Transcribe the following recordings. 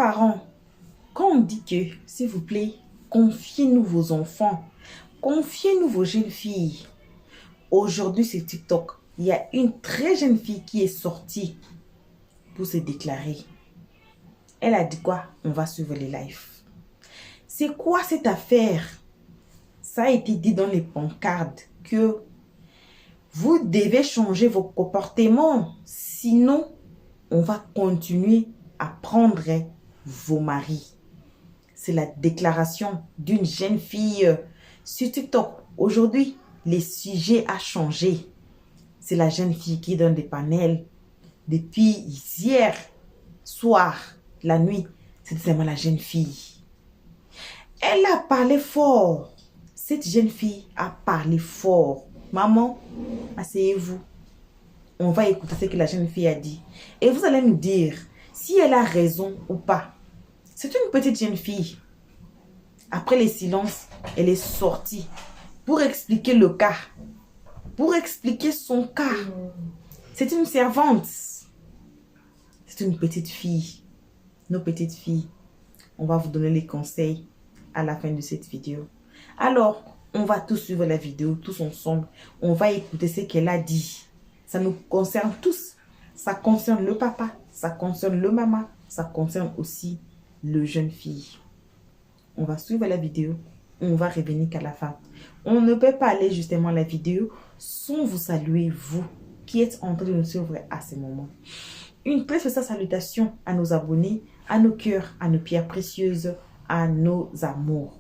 parents, quand on dit que, s'il vous plaît, confiez-nous vos enfants, confiez-nous vos jeunes filles. Aujourd'hui, sur TikTok, il y a une très jeune fille qui est sortie pour se déclarer. Elle a dit quoi? On va suivre les lives. C'est quoi cette affaire? Ça a été dit dans les pancartes que vous devez changer vos comportements. Sinon, on va continuer à prendre vos maris. C'est la déclaration d'une jeune fille sur TikTok. Aujourd'hui, les sujets ont changé. C'est la jeune fille qui donne des panels. Depuis hier soir, la nuit, c'est seulement la jeune fille. Elle a parlé fort. Cette jeune fille a parlé fort. Maman, asseyez-vous. On va écouter ce que la jeune fille a dit. Et vous allez nous dire si elle a raison ou pas. C'est une petite jeune fille. Après les silences, elle est sortie pour expliquer le cas. Pour expliquer son cas. C'est une servante. C'est une petite fille. Nos petites filles. On va vous donner les conseils à la fin de cette vidéo. Alors, on va tous suivre la vidéo, tous ensemble. On va écouter ce qu'elle a dit. Ça nous concerne tous. Ça concerne le papa, ça concerne le maman, ça concerne aussi le jeune fille. On va suivre la vidéo. On va revenir qu'à la fin. On ne peut pas aller justement à la vidéo sans vous saluer, vous qui êtes en train de nous suivre à ce moment. Une très spéciale salutation à nos abonnés, à nos cœurs, à nos pierres précieuses, à nos amours.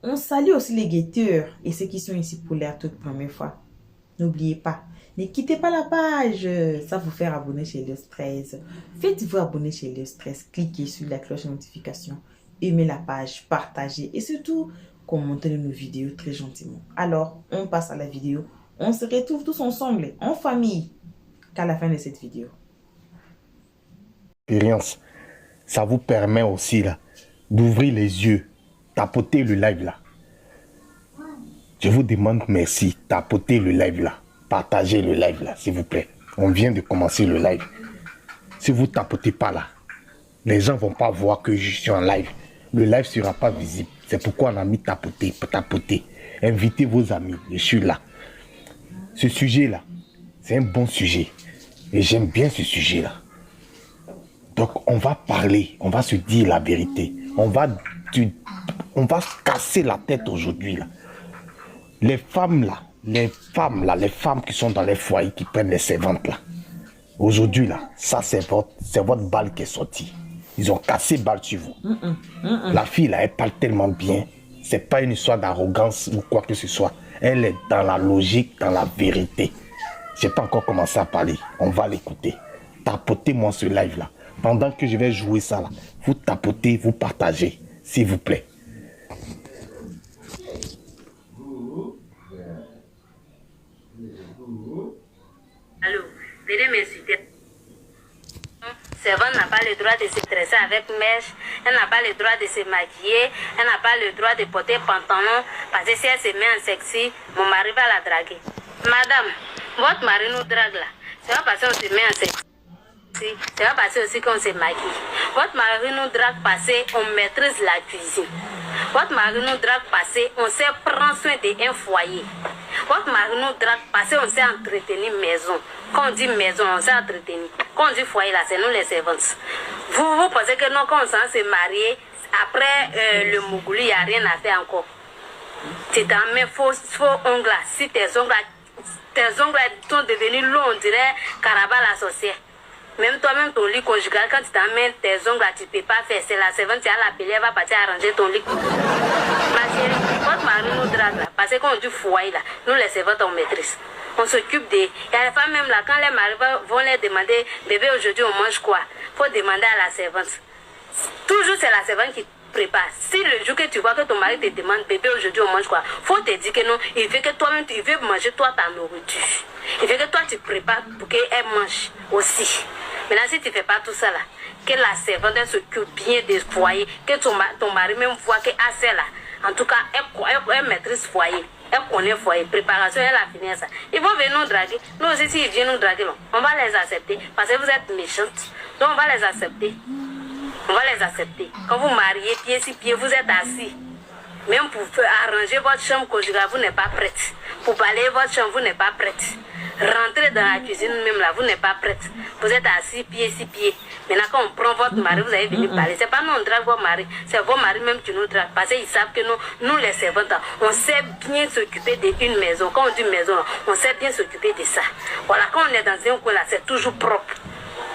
On salue aussi les guetteurs et ceux qui sont ici pour la toute première fois. N'oubliez pas, ne quittez pas la page. Ça vous faire abonner chez Le Stress. Faites-vous abonner chez Le Stress. Cliquez sur la cloche de notification. Aimez la page, partagez et surtout, commentez nos vidéos très gentiment. Alors, on passe à la vidéo. On se retrouve tous ensemble, en famille, qu'à la fin de cette vidéo. Expérience, ça vous permet aussi là d'ouvrir les yeux, tapoter le live là. Je vous demande merci, tapotez le live là, partagez le live là, s'il vous plaît. On vient de commencer le live. Si vous tapotez pas là, les gens vont pas voir que je suis en live. Le live sera pas visible. C'est pourquoi on a mis tapoter, tapoter. Invitez vos amis, je suis là. Ce sujet là, c'est un bon sujet. Et j'aime bien ce sujet là. Donc on va parler, on va se dire la vérité. On va se casser la tête aujourd'hui là. Les femmes qui sont dans les foyers, qui prennent les servantes là. Aujourd'hui là, ça c'est votre balle qui est sortie. Ils ont cassé balle sur vous. La fille là, elle parle tellement bien. C'est pas une histoire d'arrogance ou quoi que ce soit. Elle est dans la logique, dans la vérité. J'ai pas encore commencé à parler. On va l'écouter. Tapotez-moi ce live là. Pendant que je vais jouer ça là, vous tapotez, vous partagez, s'il vous plaît. Allô, venez m'insulter. Servante n'a pas le droit de se dresser avec mèche, elle n'a pas le droit de se maquiller, elle n'a pas le droit de porter pantalon, parce que si elle se met en sexy, mon mari va la draguer. Madame, votre mari nous drague là, c'est pas parce qu'on se met en sexy, c'est pas parce aussi qu'on se maquille. Votre mari nous drague parce qu'on maîtrise la cuisine. Votre mari nous drague parce qu'on sait prendre soin d'un foyer. Votre mari nous drague parce qu'on sait entretenir maison. Quand on dit maison, on sait entretenir. Quand on dit foyer, là, c'est nous les servantes. Vous pensez que non, quand on s'est marié, après le Mougoulou, il n'y a rien à faire encore. Tu t'en mets faux ongles là. Si tes ongles sont devenus longs, on dirait Caraba la sorcière. Même toi-même, ton lit conjugal, quand tu t'emmènes tes ongles là, tu ne peux pas faire. C'est la servante qui a l'appeler, elle va partir arranger ton lit. Ma chérie, votre mari nous drague là. Parce qu'on dit foyer là, nous les servantes, on maîtrise. On s'occupe des... Il y a les femmes même là, quand les maris vont leur demander, bébé, aujourd'hui on mange quoi? Il faut demander à la servante. Toujours c'est la servante qui prépare. Si le jour que tu vois que ton mari te demande, bébé, aujourd'hui on mange quoi? Faut te dire que non, il veut que toi-même, il veut manger toi ta nourriture. Il veut que toi tu prépares pour qu'elle mange aussi. Maintenant, si tu ne fais pas tout ça là, que la servante s'occupe bien des foyers, que ton mari même voit qu'elle a ça là. En tout cas, elle maîtrise foyer. Elle connaît foyer. Préparation, elle a fini ça. Ils vont venir nous draguer. Nous aussi, s'ils viennent nous draguer, on va les accepter. Parce que vous êtes méchantes. Donc, on va les accepter. on va les accepter. Quand vous mariez pied sur pied, vous êtes assis. Même pour arranger votre chambre conjugale, vous n'êtes pas prête. Pour balayer votre chambre, vous n'êtes pas prête. Rentrer dans la cuisine même là, vous n'êtes pas prête. Vous êtes assis pied sur pied. Maintenant quand on prend votre mari, vous allez venir parler. C'est pas nous on drague votre mari, c'est vos maris même qui nous draguent. Parce qu'ils savent que nous les servantes, on sait bien s'occuper d'une maison. Quand on dit maison, on sait bien s'occuper de ça. Voilà, quand on est dans un coin là, c'est toujours propre.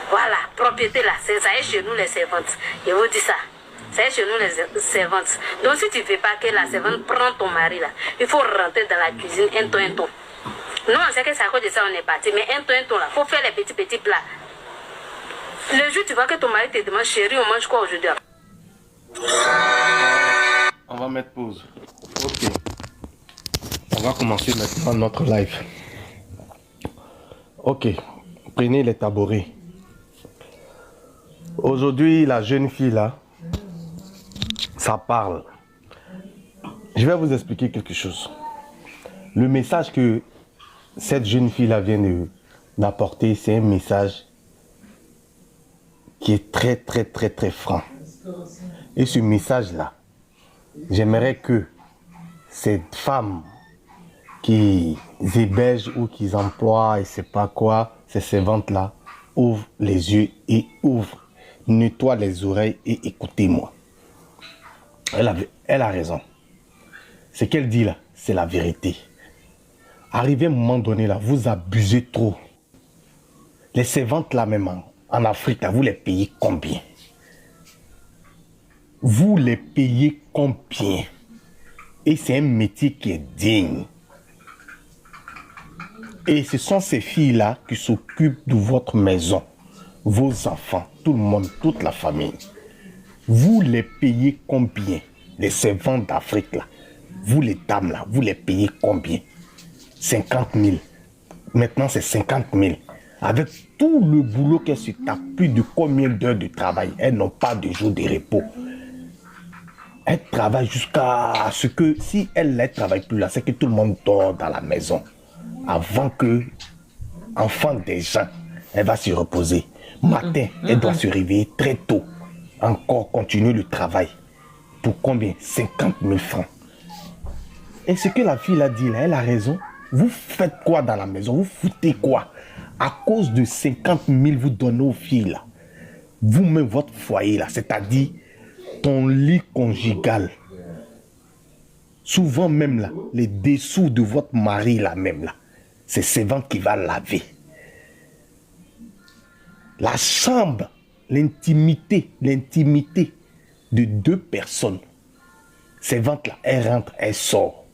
Voilà, propriété là, ça est chez nous les servantes. Je vous dis ça. C'est chez nous les servantes. Donc si tu ne veux pas que la servante prenne ton mari là, il faut rentrer dans la cuisine un ton. Nous on sait que c'est à cause de ça on est parti, mais un ton là, il faut faire les petits plats. Le jour tu vois que ton mari te demande chérie, on mange quoi aujourd'hui? On va mettre pause. Ok. On va commencer maintenant notre live. Ok. Prenez les tabourets. Aujourd'hui, la jeune fille là, ça parle. Je vais vous expliquer quelque chose. Le message que cette jeune fille là vient d'apporter, c'est un message qui est très franc. Et ce message là, j'aimerais que cette femme qui héberge ou qui emploie et c'est pas quoi, ces servantes là, ouvrent les yeux et nettoie les oreilles et écoutez-moi. Elle a raison. Ce qu'elle dit là, c'est la vérité. Arrivé à un moment donné là, vous abusez trop. Les servantes là même en Afrique, là, vous les payez combien? Vous les payez combien? Et c'est un métier qui est digne. Et ce sont ces filles-là qui s'occupent de votre maison, vos enfants, tout le monde, toute la famille. Vous les payez combien? Les servantes d'Afrique là, vous les dames là, vous les payez combien? 50 000. Maintenant c'est 50 000. Avec tout le boulot qu'elles se tapent, plus de combien d'heures de travail, elles n'ont pas de jour de repos. Elles travaillent jusqu'à ce que, si elles ne travaillent plus là, c'est que tout le monde dort dans la maison. Avant que, enfant des gens, elle va se reposer. Matin, elle doit se réveiller très tôt. Encore continuer le travail. Pour combien? 50 000 francs. Et ce que la fille a dit là, elle a raison. Vous faites quoi dans la maison? Vous foutez quoi? À cause de 50 000 vous donnez aux filles là. Vous-même votre foyer là, c'est-à-dire ton lit conjugal. Souvent même là, les dessous de votre mari là même là, c'est servante qui va laver. La chambre, l'intimité de deux personnes. Servante là, elle rentre, elle sort.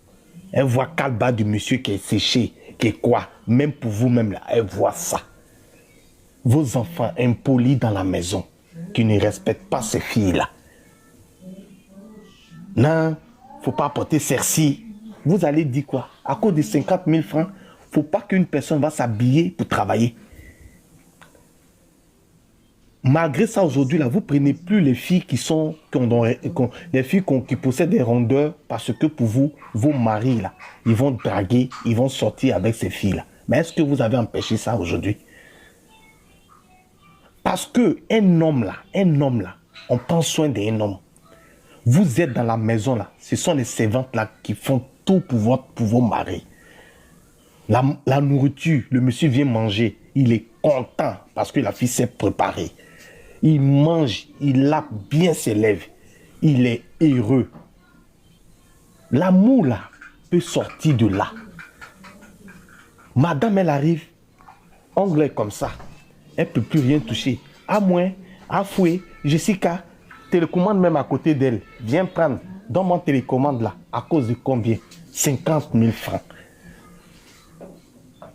Elle voit Kalba du monsieur qui est séché, qui est quoi. Même pour vous-même là, elle voit ça. Vos enfants impolis dans la maison, qui ne respectent pas ces filles-là. Non, faut pas porter celle-ci. Vous allez dire quoi? À cause de 50 000 francs, faut pas qu'une personne va s'habiller pour travailler. Malgré ça, aujourd'hui, là, vous prenez plus les filles qui possèdent des rondeurs parce que pour vous, vos maris, là, ils vont draguer, ils vont sortir avec ces filles-là. Mais est-ce que vous avez empêché ça aujourd'hui? Parce que un homme là, on prend soin d'un homme. Vous êtes dans la maison là, ce sont les servantes là qui font tout pour vos maris. La nourriture, le monsieur vient manger, il est content parce que la fille s'est préparée. Il mange, il lave bien ses lèvres, il est heureux. L'amour là peut sortir de là. Madame, elle arrive, ongle comme ça, elle ne peut plus rien toucher. À moins, à fouet, Jessica, télécommande même à côté d'elle. Viens prendre, dans mon télécommande là, à cause de combien? 50 000 francs.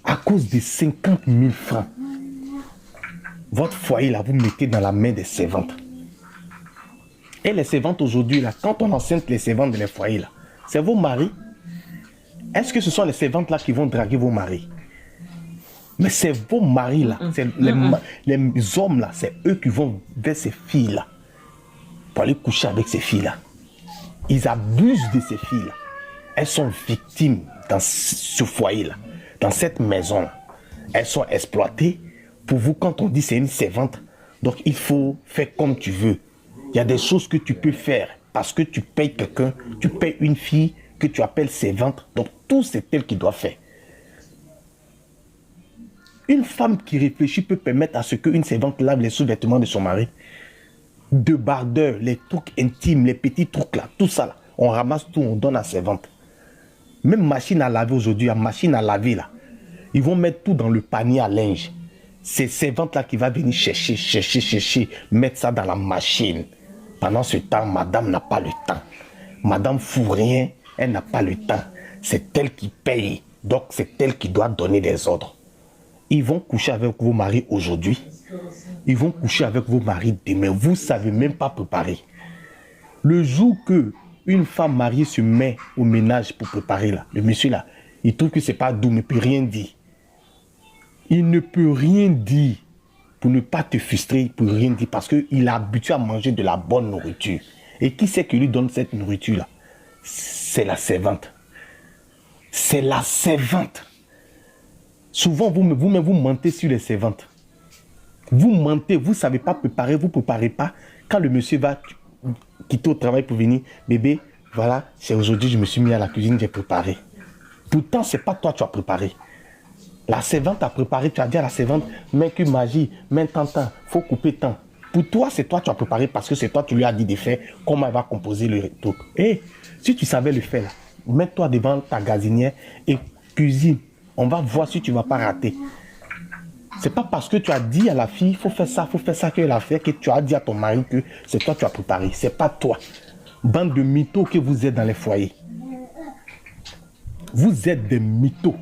À cause de 50 000 francs. Votre foyer là, vous mettez dans la main des servantes. Et les servantes aujourd'hui là, quand on enceinte les servantes dans les foyers là, c'est vos maris. Est-ce que ce sont les servantes là qui vont draguer vos maris? Mais c'est vos maris là, c'est les hommes là, c'est eux qui vont vers ces filles là, pour aller coucher avec ces filles là. Ils abusent de ces filles là. Elles sont victimes dans ce foyer là, dans cette maison là. Elles sont exploitées. Pour vous, quand on dit c'est une servante, donc il faut faire comme tu veux. Il y a des choses que tu peux faire parce que tu payes quelqu'un, tu payes une fille que tu appelles servante. Donc tout c'est elle qui doit faire. Une femme qui réfléchit peut permettre à ce qu'une servante lave les sous-vêtements de son mari. De bardeur, les trucs intimes, les petits trucs là, tout ça là. On ramasse tout, on donne à la servante. Même machine à laver aujourd'hui, la machine à laver là. Ils vont mettre tout dans le panier à linge. C'est servante là qui va venir chercher, mettre ça dans la machine. Pendant ce temps, madame n'a pas le temps. Madame fout rien, elle n'a pas le temps. C'est elle qui paye. Donc c'est elle qui doit donner des ordres. Ils vont coucher avec vos maris aujourd'hui. Ils vont coucher avec vos maris demain. Vous ne savez même pas préparer. Le jour que une femme mariée se met au ménage pour préparer là, le monsieur là, il trouve que c'est pas doux, mais il ne peut rien dire. Il ne peut rien dire pour ne pas te frustrer, pour rien dire, parce qu'il est habitué à manger de la bonne nourriture. Et qui c'est qui lui donne cette nourriture là? C'est la servante. C'est la servante. Souvent, vous-même, vous mentez sur les servantes. Vous mentez, vous ne savez pas préparer, vous ne préparez pas. Quand le monsieur va quitter au travail pour venir, bébé, voilà, c'est aujourd'hui, je me suis mis à la cuisine, j'ai préparé. Pourtant, ce n'est pas toi qui as préparé. La servante a préparé, tu as dit à la servante, mets que magie, mets tant, il faut couper tant. Pour toi, c'est toi qui as préparé parce que c'est toi qui lui as dit de faire comment elle va composer le truc. Et si tu savais le faire, mets-toi devant ta gazinière et cuisine. On va voir si tu ne vas pas rater. Ce n'est pas parce que tu as dit à la fille, il faut faire ça qu'elle a fait, que tu as dit à ton mari que c'est toi qui as préparé. Ce n'est pas toi. Bande de mythos que vous êtes dans les foyers. Vous êtes des mythos.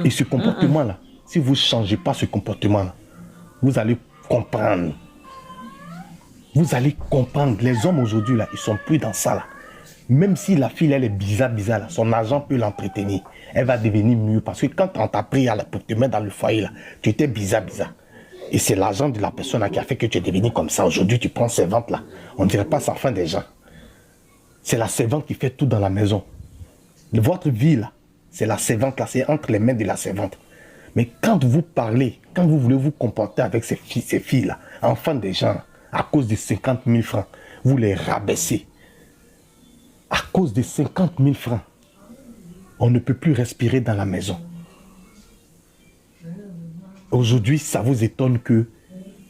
Et ce comportement-là, si vous ne changez pas ce comportement-là, vous allez comprendre. Vous allez comprendre. Les hommes aujourd'hui, là, ils ne sont plus dans ça. Là. Même si la fille, elle est bizarre, là, son agent peut l'entretenir. Elle va devenir mieux. Parce que quand on t'a pris pour te mettre dans le foyer, là, tu étais bizarre. Et c'est l'argent de la personne là, qui a fait que tu es devenu comme ça. Aujourd'hui, tu prends servante là. On ne dirait pas ça fin des gens. C'est la servante qui fait tout dans la maison. Votre vie là, c'est la servante là, c'est entre les mains de la servante. Mais quand vous parlez, quand vous voulez vous comporter avec ces filles là, enfants des gens, à cause de 50 000 francs, vous les rabaissez. À cause de 50 000 francs, on ne peut plus respirer dans la maison. Aujourd'hui, ça vous étonne que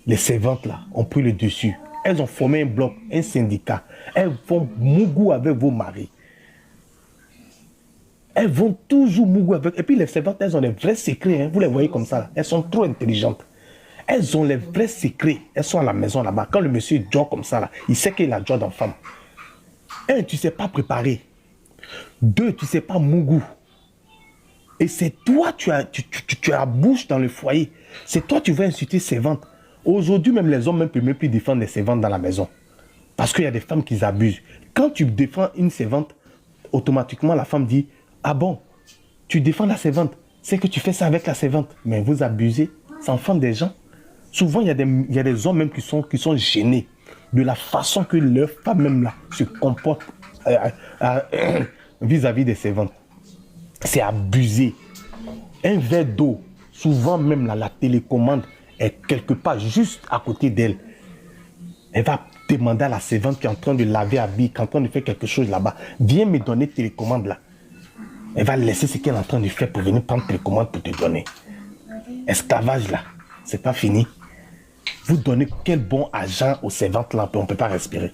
les servantes là ont pris le dessus. Elles ont formé un bloc, un syndicat. Elles font mougou avec vos maris. Elles vont toujours mougou avec. Et puis les servantes, elles ont des vrais secrets. Hein. Vous les voyez comme ça. Là. Elles sont trop intelligentes. Elles ont les vrais secrets. Elles sont à la maison là-bas. Quand le monsieur dort comme ça, là, il sait qu'il a job d'enfant. 1, tu ne sais pas préparer. 2, tu ne sais pas mougou. Et c'est toi, tu as la bouche dans le foyer. C'est toi, tu veux insulter servantes. Aujourd'hui, même les hommes ne peuvent même plus défendre les servantes dans la maison. Parce qu'il y a des femmes qui abusent. Quand tu défends une servante, automatiquement, la femme dit, ah bon, tu défends la servante. C'est que tu fais ça avec la servante. Mais vous abusez, ça enfanne des gens. Souvent, il y a des hommes même qui sont gênés de la façon que leur femme même là se comporte vis-à-vis des servantes. C'est abusé. Un verre d'eau, souvent même là, la télécommande est quelque part juste à côté d'elle. Elle va demander à la servante qui est en train de laver habits, qui est en train de faire quelque chose là-bas, viens me donner télécommande là. Elle va laisser ce qu'elle est en train de faire pour venir prendre télécommande pour te donner. Esclavage là, c'est pas fini. Vous donnez quel bon agent aux servantes là, on ne peut pas respirer.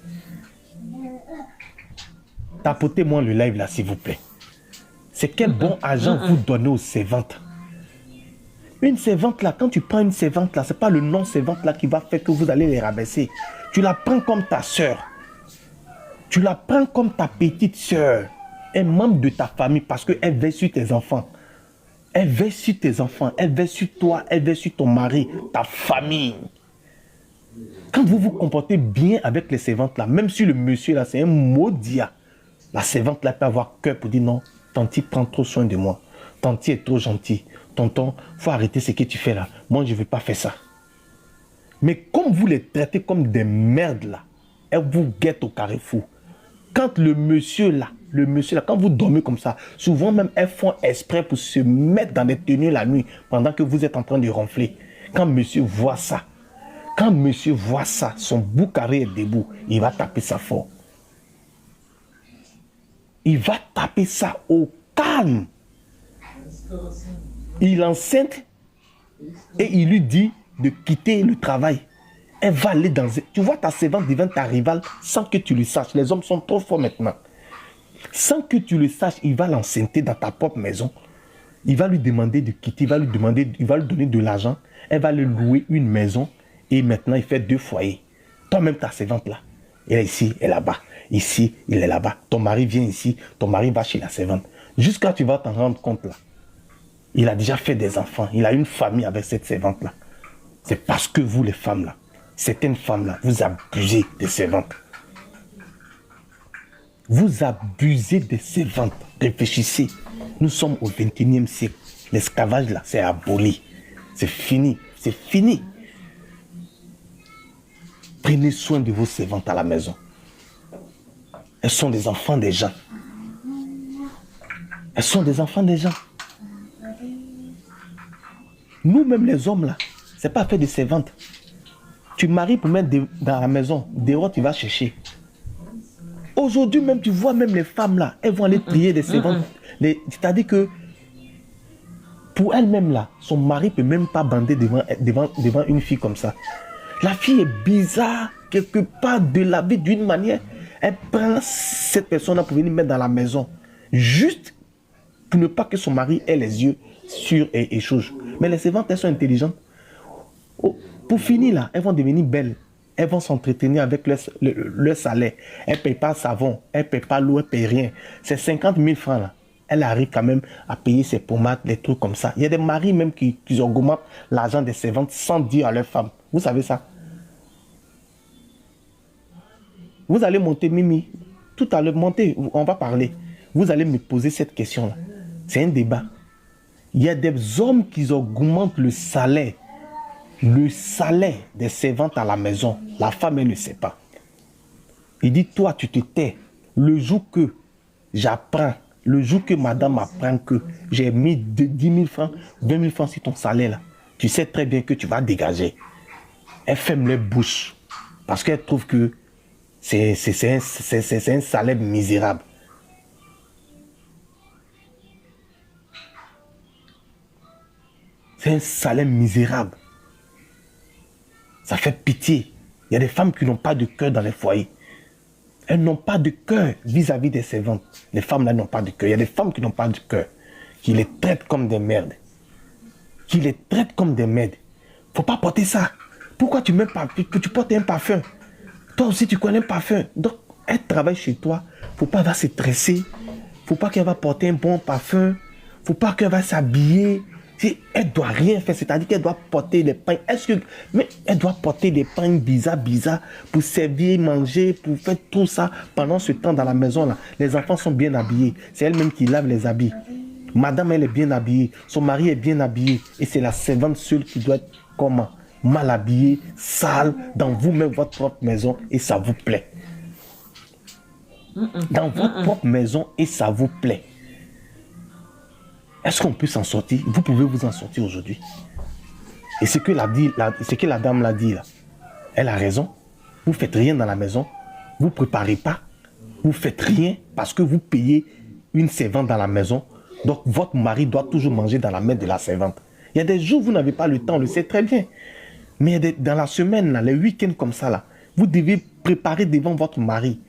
Tapotez-moi le live là, s'il vous plaît. C'est quel bon agent vous donnez aux servantes. Une servante là, quand tu prends une servante là, ce n'est pas le nom servante là qui va faire que vous allez les rabaisser. Tu la prends comme ta soeur. Tu la prends comme ta petite soeur. Un membre de ta famille parce qu'elle veille sur tes enfants. Elle veille sur tes enfants. Elle veille sur toi. Elle veille sur ton mari, ta famille. Quand vous vous comportez bien avec les servantes là, même si le monsieur là c'est un maudit, la servante là peut avoir cœur pour dire non, tanti prend trop soin de moi. Tanti est trop gentil. Tonton, il faut arrêter ce que tu fais là. Moi, je ne veux pas faire ça. Mais comme vous les traitez comme des merdes là, elles vous guettent au carrefour. Quand le monsieur là, quand vous dormez comme ça, souvent même elles font exprès pour se mettre dans des tenues la nuit pendant que vous êtes en train de ronfler. Quand monsieur voit ça, Quand monsieur voit ça, son bout carré est debout, il va taper ça fort. Il va taper ça au calme. Il enceinte et il lui dit de quitter le travail. Elle va aller dans... Tu vois, ta servante devient ta rivale sans que tu le saches. Les hommes sont trop forts maintenant. Sans que tu le saches, il va l'enceinte dans ta propre maison. Il va lui demander de quitter, il va lui donner de l'argent. Elle va lui louer une maison et maintenant il fait 2 foyers. Toi-même, ta servante là, elle est ici, elle est là-bas. Ici, il est là-bas. Ton mari vient ici, ton mari va chez la servante. Jusqu'à tu vas t'en rendre compte là. Il a déjà fait des enfants, il a une famille avec cette servante là. C'est parce que vous les femmes là, certaines femmes là, vous abusez des servantes. Vous abusez des servantes. Réfléchissez. Nous sommes au 21e siècle. L'esclavage là, c'est aboli. C'est fini. C'est fini. Prenez soin de vos servantes à la maison. Elles sont des enfants des gens. Elles sont des enfants des gens. Nous-mêmes les hommes là, c'est pas fait de servantes. Tu maries pour mettre dans la maison. Dehors, tu vas chercher. Aujourd'hui même, tu vois même les femmes là, elles vont aller prier des servantes. C'est-à-dire que pour elle-même là, son mari ne peut même pas bander devant une fille comme ça. La fille est bizarre, quelque part de la vie d'une manière. Elle prend cette personne-là pour venir mettre dans la maison. Juste pour ne pas que son mari ait les yeux sur et choses. Mais les servantes, elles sont intelligentes. Oh, pour finir là, elles vont devenir belles. Elles vont s'entretenir avec leur salaire. Elles ne payent pas le savon, elles ne payent pas l'eau, elles ne payent rien. C'est 50 000 francs là. Elle arrive quand même à payer ses pommades, des trucs comme ça. Il y a des maris même qui augmentent l'argent des servantes sans dire à leurs femmes. Vous savez ça? Vous allez monter, Mimi. Tout à l'heure, montez, on va parler. Vous allez me poser cette question-là. C'est un débat. Il y a des hommes qui augmentent le salaire des servantes à la maison. La femme, elle ne sait pas. Il dit, toi, tu te tais. Le jour que j'apprends, le jour que madame apprend que j'ai mis 10 000 francs, 20 000 francs sur ton salaire, là, tu sais très bien que tu vas dégager. Elle ferme les bouches parce qu'elle trouve que c'est un salaire misérable. C'est un salaire misérable. Ça fait pitié. Il y a des femmes qui n'ont pas de cœur dans les foyers. Elles n'ont pas de cœur vis-à-vis des servantes. Les femmes là n'ont pas de cœur. Il y a des femmes qui n'ont pas de cœur, qui les traitent comme des merdes. Qui les traitent comme des merdes. Faut pas porter ça. Pourquoi tu portes un parfum? Toi aussi tu connais un parfum. Donc elle travaille chez toi. Faut pas qu'elle va se tresser. Faut pas qu'elle va porter un bon parfum. Faut pas qu'elle va s'habiller. Elle doit rien faire, c'est-à-dire qu'elle doit porter des pains. Mais elle doit porter des pains bizarres pour servir, manger, pour faire tout ça pendant ce temps dans la maison là. Les enfants sont bien habillés. C'est elle-même qui lave les habits. Madame, elle est bien habillée. Son mari est bien habillé. Et c'est la servante seule qui doit être comment? Mal habillée, sale, dans vous-même votre propre maison et ça vous plaît. Dans votre propre maison et ça vous plaît. Est-ce qu'on peut s'en sortir? Vous pouvez vous en sortir aujourd'hui. Et ce que la dame l'a dit là, elle a raison. Vous ne faites rien dans la maison. Vous ne préparez pas. Vous ne faites rien parce que vous payez une servante dans la maison. Donc votre mari doit toujours manger dans la main de la servante. Il y a des jours où vous n'avez pas le temps, on le sait très bien. Mais dans la semaine, là, les week-ends comme ça, là, vous devez préparer devant votre mari.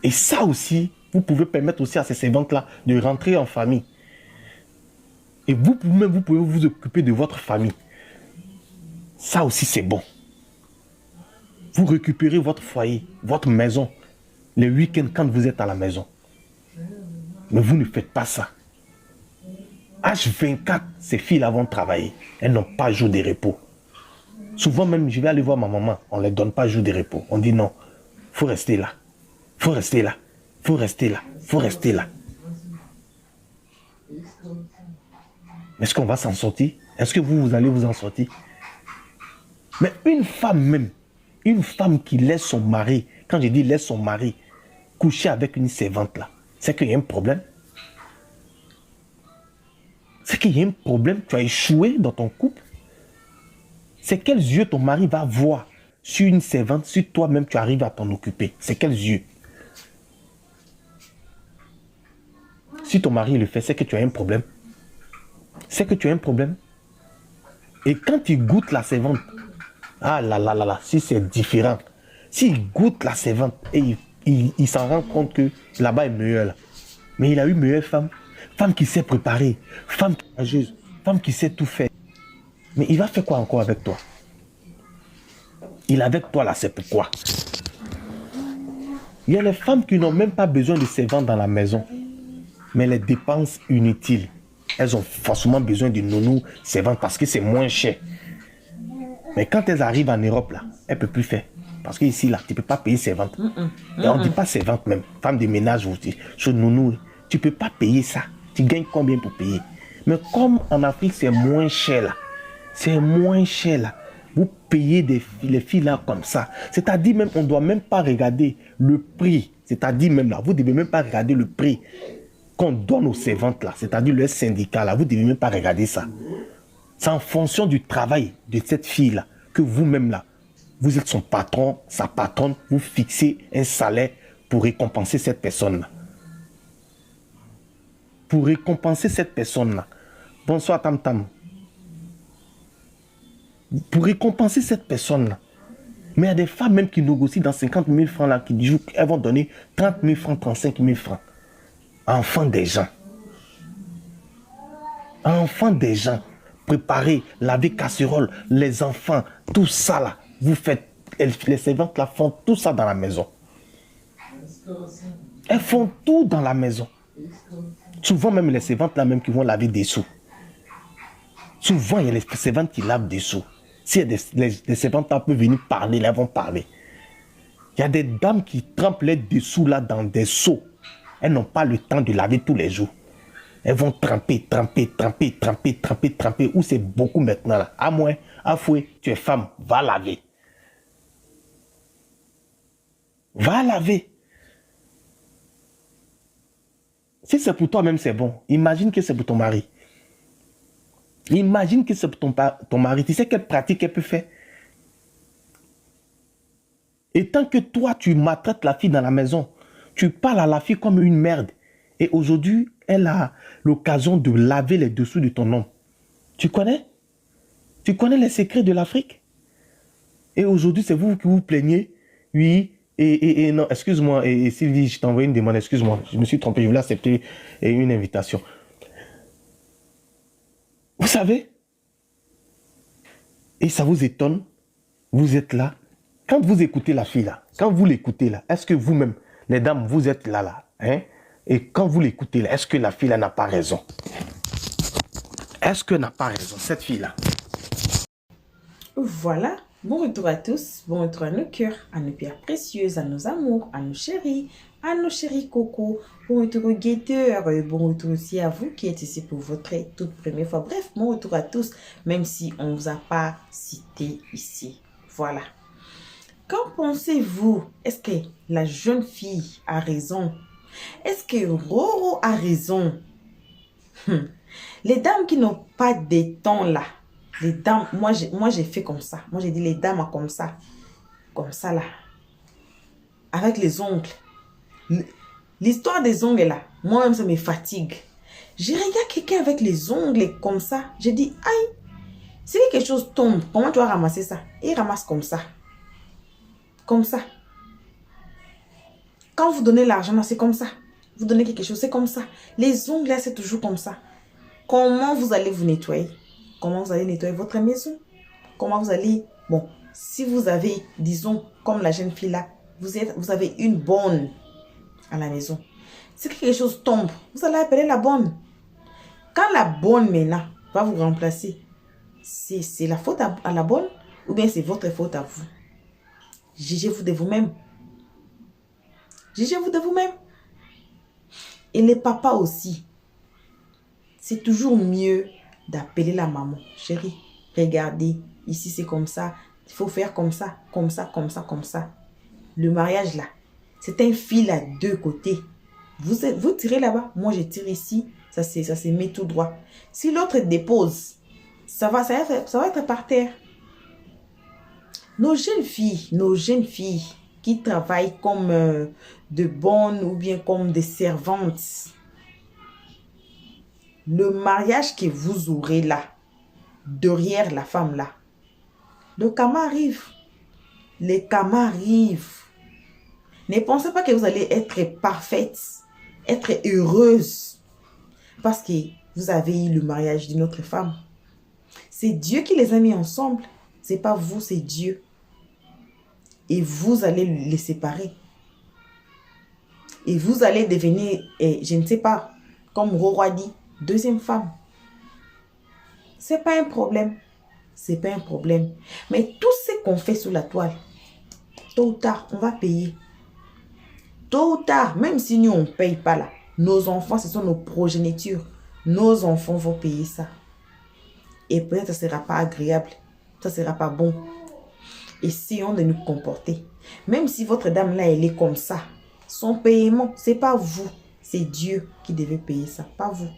Et ça aussi, vous pouvez permettre aussi à ces servantes-là de rentrer en famille. Et vous-même, vous pouvez vous occuper de votre famille. Ça aussi, c'est bon. Vous récupérez votre foyer, votre maison, les week-ends quand vous êtes à la maison. Mais vous ne faites pas ça. H24, ces filles-là vont travailler. Elles n'ont pas jour de repos. Souvent même, je vais aller voir ma maman. On ne leur donne pas jour de repos. On dit non, il faut rester là. Il faut rester là. Il faut rester là. Il faut rester là. Est-ce qu'on va s'en sortir? Est-ce que vous allez vous en sortir? Mais une femme qui laisse son mari, quand je dis laisse son mari, coucher avec une servante là, c'est qu'il y a un problème. C'est qu'il y a un problème, tu as échoué dans ton couple. C'est quels yeux ton mari va voir sur une servante si toi-même tu arrives à t'en occuper? C'est quels yeux? Si ton mari le fait, c'est que tu as un problème. C'est que tu as un problème. Et quand il goûte la servante, ah là là là là, si c'est différent. S'il goûte la servante et il s'en rend compte que là-bas est meilleur là. Mais il a eu meilleure femme. Femme qui sait préparer. Femme courageuse. Femme qui sait tout faire. Mais il va faire quoi encore avec toi? Il est avec toi là, c'est pourquoi. Il y a les femmes qui n'ont même pas besoin de servante dans la maison. Mais les dépenses inutiles. Elles ont forcément besoin de nounou servante parce que c'est moins cher. Mais quand elles arrivent en Europe là, elles ne peuvent plus faire. Parce qu'ici là, tu ne peux pas payer servante. Et on ne dit pas servante même. Femme de ménage aussi. Sur nounou, tu ne peux pas payer ça. Tu gagnes combien pour payer? Mais comme en Afrique c'est moins cher là. C'est moins cher là. Vous payez les filles là comme ça. C'est-à-dire même, on ne doit même pas regarder le prix. C'est-à-dire même là, vous ne devez même pas regarder le prix qu'on donne aux servantes là. C'est-à-dire le syndicat là, vous ne devez même pas regarder ça. C'est en fonction du travail de cette fille là que vous-même là, vous êtes son patron, sa patronne, vous fixez un salaire pour récompenser cette personne-là. Pour récompenser cette personne-là. Bonsoir Tam Tam. Pour récompenser cette personne-là. Mais il y a des femmes même qui négocient dans 50 000 francs là, qui disent qu'elles vont donner 30 000 francs, 35 000 francs. Enfants des gens. Enfants des gens. Préparer, laver casserole, les enfants, tout ça là. Vous faites, les servantes là font tout ça dans la maison. Elles font tout dans la maison. Souvent même les servantes là même qui vont laver des sous. Souvent il y a les servantes qui lavent des sous. Si les servantes là peuvent venir parler, elles vont parler. Il y a des dames qui trempent les dessous là dans des seaux. Elles n'ont pas le temps de laver tous les jours. Elles vont tremper, où c'est beaucoup maintenant là. À moins, à fouet, tu es femme, va laver. Va laver. Si c'est pour toi-même, c'est bon. Imagine que c'est pour ton mari. Imagine que c'est pour ton mari. Tu sais quelle pratique elle peut faire? Et tant que toi, tu maltraites la fille dans la maison, tu parles à la fille comme une merde. Et aujourd'hui, elle a l'occasion de laver les dessous de ton homme. Tu connais? Tu connais les secrets de l'Afrique? Et aujourd'hui, c'est vous qui vous plaignez. Oui, et non, excuse-moi, et Sylvie, je t'ai envoyé une demande, excuse-moi, je me suis trompé, je voulais accepter une invitation. Vous savez? Et ça vous étonne? Vous êtes là. Quand vous écoutez la fille là, quand vous l'écoutez là, est-ce que vous-même, les dames, vous êtes là, hein? Et quand vous l'écoutez là, est-ce que la fille là n'a pas raison? Est-ce qu'elle n'a pas raison, cette fille-là? Voilà. Bon retour à tous, bon retour à nos cœurs, à nos pierres précieuses, à nos amours, à nos chéris Coco. Bon retour aux guetteurs, bon retour aussi à vous qui êtes ici pour votre toute première fois. Bref, bon retour à tous, même si on ne vous a pas cité ici. Voilà. Qu'en pensez-vous? Est-ce que la jeune fille a raison? Est-ce que Roro a raison? Les dames qui n'ont pas de temps là, les dames, moi j'ai fait comme ça. Moi j'ai dit les dames comme ça là, avec les ongles. L'histoire des ongles là, moi-même ça me fatigue. Je regarde quelqu'un avec les ongles comme ça, je dis aïe, si quelque chose tombe, comment tu vas ramasser ça? Il ramasse comme ça. Comme ça. Quand vous donnez l'argent, c'est comme ça. Vous donnez quelque chose, c'est comme ça. Les ongles là, c'est toujours comme ça. Comment vous allez vous nettoyer? Comment vous allez nettoyer votre maison? Comment vous allez... Bon, si vous avez, disons, comme la jeune fille là, vous avez une bonne à la maison. Si quelque chose tombe, vous allez appeler la bonne. Quand la bonne maintenant va vous remplacer, c'est la faute à la bonne ou bien c'est votre faute à vous? Jugez-vous de vous-même. Jugez-vous de vous-même. Et les papas aussi. C'est toujours mieux d'appeler la maman. Chérie, regardez, ici c'est comme ça. Il faut faire comme ça, comme ça, comme ça, comme ça. Le mariage là, c'est un fil à deux côtés. Vous tirez là-bas, moi je tire ici. Ça se met tout droit. Si l'autre dépose, ça va être par terre. nos jeunes filles qui travaillent comme de bonnes ou bien comme des servantes, le mariage que vous aurez là, derrière la femme là, le karma arrive. Les karma arrivent. Ne pensez pas que vous allez être parfaite, être heureuse, parce que vous avez eu le mariage d'une autre femme. C'est Dieu qui les a mis ensemble. C'est pas vous, c'est Dieu. Et vous allez les séparer. Et vous allez devenir, je ne sais pas, comme Roi dit, deuxième femme. C'est pas un problème. C'est pas un problème. Mais tout ce qu'on fait sur la toile, tôt ou tard, on va payer. Tôt ou tard, même si nous, on ne paye pas là, nos enfants, ce sont nos progénitures. Nos enfants vont payer ça. Et peut-être que ça ne sera pas agréable. Ça ne sera pas bon. Essayons de nous comporter. Même si votre dame là, elle est comme ça, son paiement, ce n'est pas vous. C'est Dieu qui devait payer ça, pas vous.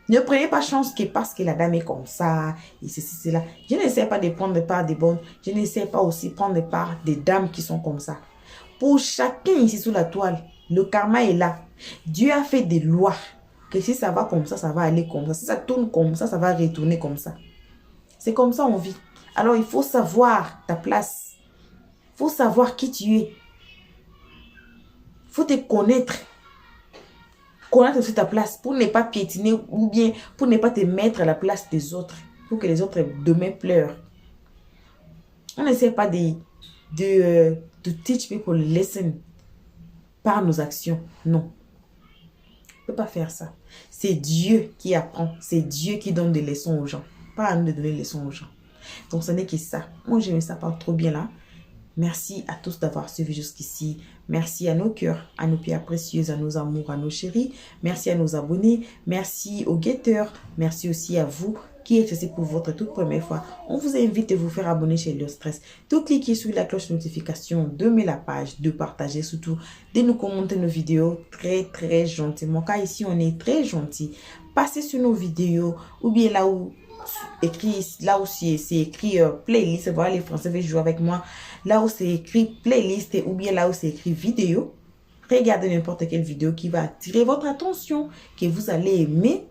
Ne prenez pas chance que parce que la dame est comme ça, et ceci, cela. Je n'essaie pas de prendre part des bonnes. Je n'essaie pas aussi de prendre part des dames qui sont comme ça. Pour chacun ici sous la toile, le karma est là. Dieu a fait des lois. Que si ça va comme ça va aller comme ça. Si ça tourne comme ça va retourner comme ça. C'est comme ça on vit. Alors il faut savoir ta place. Il faut savoir qui tu es. Il faut te connaître. Connaître aussi ta place pour ne pas piétiner ou bien pour ne pas te mettre à la place des autres. Pour que les autres demain pleurent. On n'essaie pas de teach people lesson par nos actions. Non. On ne peut pas faire ça. C'est Dieu qui apprend. C'est Dieu qui donne des leçons aux gens. Pas à nous de donner des leçons aux gens. Donc ce n'est que ça. Moi j'aimais ça pas trop bien là. Merci à tous d'avoir suivi jusqu'ici. Merci à nos cœurs, à nos pierres précieuses, à nos amours, à nos chéris. Merci à nos abonnés. Merci aux guetteurs. Merci aussi à vous qui êtes ici pour votre toute première fois. On vous invite à vous faire abonner chez Elio Stress. De cliquer sur la cloche de notification, de mettre la page, de partager surtout, de nous commenter nos vidéos très gentiment. Car ici on est très gentil. Passez sur nos vidéos ou bien là où c'est écrit playlist. Voilà, les Français veulent jouer avec moi. Là où c'est écrit playlist ou bien là où c'est écrit vidéo. Regardez n'importe quelle vidéo qui va attirer votre attention, que vous allez aimer.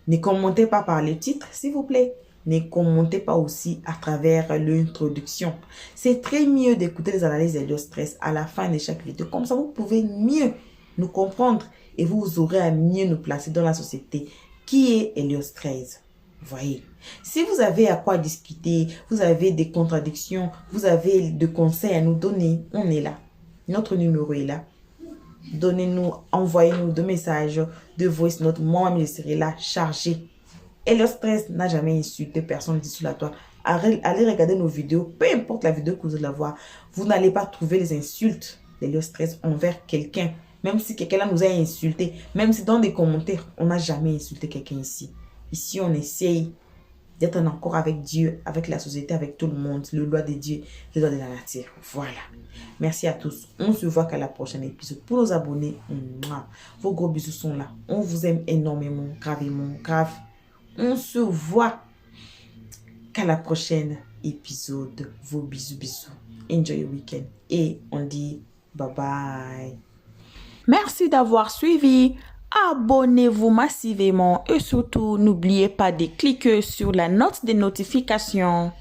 Ne commentez pas par le titre, s'il vous plaît. Ne commentez pas aussi à travers l'introduction. C'est très mieux d'écouter les analyses d'Elio Stress à la fin de chaque vidéo. Comme ça, vous pouvez mieux nous comprendre et vous aurez à mieux nous placer dans la société. Qui est Elio Stress? Voyez, si vous avez à quoi discuter, vous avez des contradictions, vous avez des conseils à nous donner, on est là. Notre numéro est là. Donnez-nous, envoyez-nous des messages, de voice note. Moi-même, je serai là, chargé. Elio Stress n'a jamais insulté personne ici sur la toile. Allez regarder nos vidéos, peu importe la vidéo que vous allez voir. Vous n'allez pas trouver les insultes d'Elio Stress envers quelqu'un. Même si quelqu'un nous a insulté, même si dans des commentaires, on n'a jamais insulté quelqu'un ici. Ici, on essaye d'être en accord avec Dieu, avec la société, avec tout le monde. Le loi de Dieu, le loi de la nature. Voilà. Merci à tous. On se voit qu'à la prochaine épisode. Pour nos abonnés, vos gros bisous sont là. On vous aime énormément, gravement, grave. On se voit qu'à la prochaine épisode. Vos bisous. Enjoy your weekend. Et on dit bye bye. Merci d'avoir suivi. Abonnez-vous massivement et surtout n'oubliez pas de cliquer sur la note de notification.